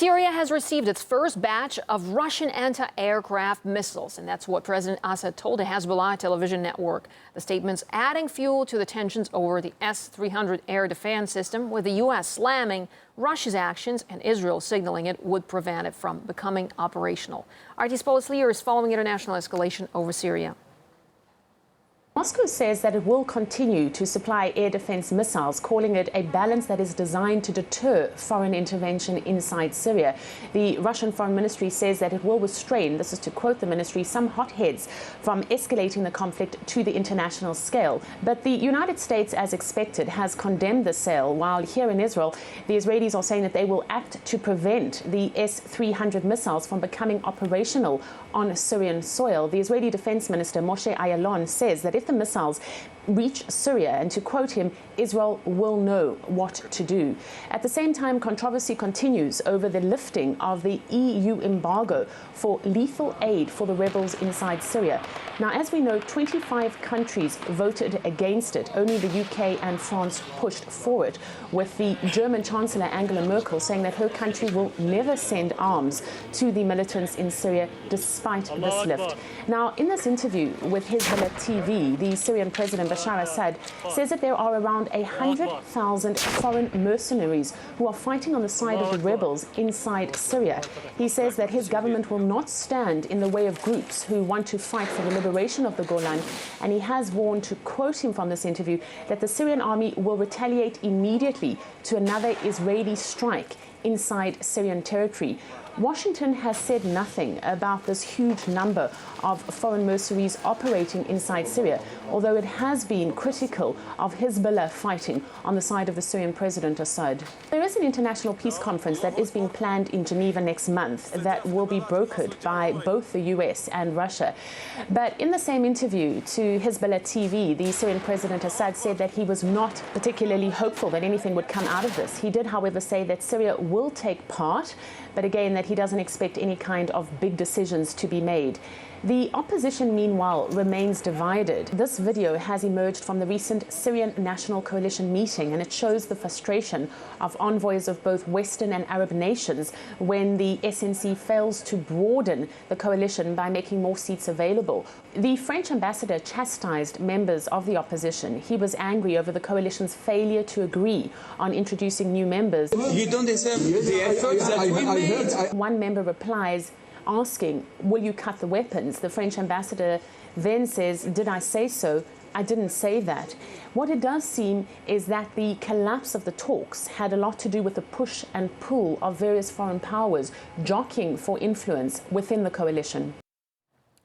Syria has received its first batch of Russian anti-aircraft missiles, and that's what President Assad told the Hezbollah television network. The statement's adding fuel to the tensions over the S-300 air defense system, with the U.S. slamming Russia's actions and Israel signaling it would prevent it from becoming operational. RT's Paul Sleer is following international escalation over Syria. Moscow says that it will continue to supply air defense missiles, calling it a balance that is designed to deter foreign intervention inside Syria. The Russian Foreign Ministry says that it will restrain, this is to quote the ministry, some hotheads from escalating the conflict to the international scale. But the United States, as expected, has condemned the sale, while here in Israel, the Israelis are saying that they will act to prevent the S-300 missiles from becoming operational on Syrian soil. The Israeli Defense Minister Moshe Ayalon says that if the missiles reach Syria, and to quote him, Israel will know what to do. At the same time, controversy continues over the lifting of the EU embargo for lethal aid for the rebels inside Syria. Now, as we know, 25 countries voted against it. Only the UK and France pushed for it, with the German Chancellor Angela Merkel saying that her country will never send arms to the militants in Syria despite this lift. Now, in this interview with Hezbollah TV, the Syrian President Bashar al-Assad says that there are around 100,000 foreign mercenaries who are fighting on the side of the rebels inside Syria. He says that his government will not stand in the way of groups who want to fight for the liberation of the Golan, and he has warned, to quote him from this interview, that the Syrian army will retaliate immediately to another Israeli strike inside Syrian territory. Washington has said nothing about this huge number of foreign mercenaries operating inside Syria, although it has been critical of Hezbollah fighting on the side of the Syrian President Assad. There is an international peace conference that is being planned in Geneva next month that will be brokered by both the US and Russia. But in the same interview to Hezbollah TV, the Syrian President Assad said that he was not particularly hopeful that anything would come out of this. He did, however, say that Syria will take part, but again that he doesn't expect any kind of big decisions to be made. The opposition, meanwhile, remains divided. This video has emerged from the recent Syrian National Coalition meeting, and it shows the frustration of envoys of both Western and Arab nations when the SNC fails to broaden the coalition by making more seats available. The French ambassador chastised members of the opposition. He was angry over the coalition's failure to agree on introducing new members. You don't deserve the efforts that we made. One member replies, asking, will you cut the weapons? The French ambassador then says, did I say so? I didn't say that. What it does seem is that the collapse of the talks had a lot to do with the push and pull of various foreign powers jockeying for influence within the coalition.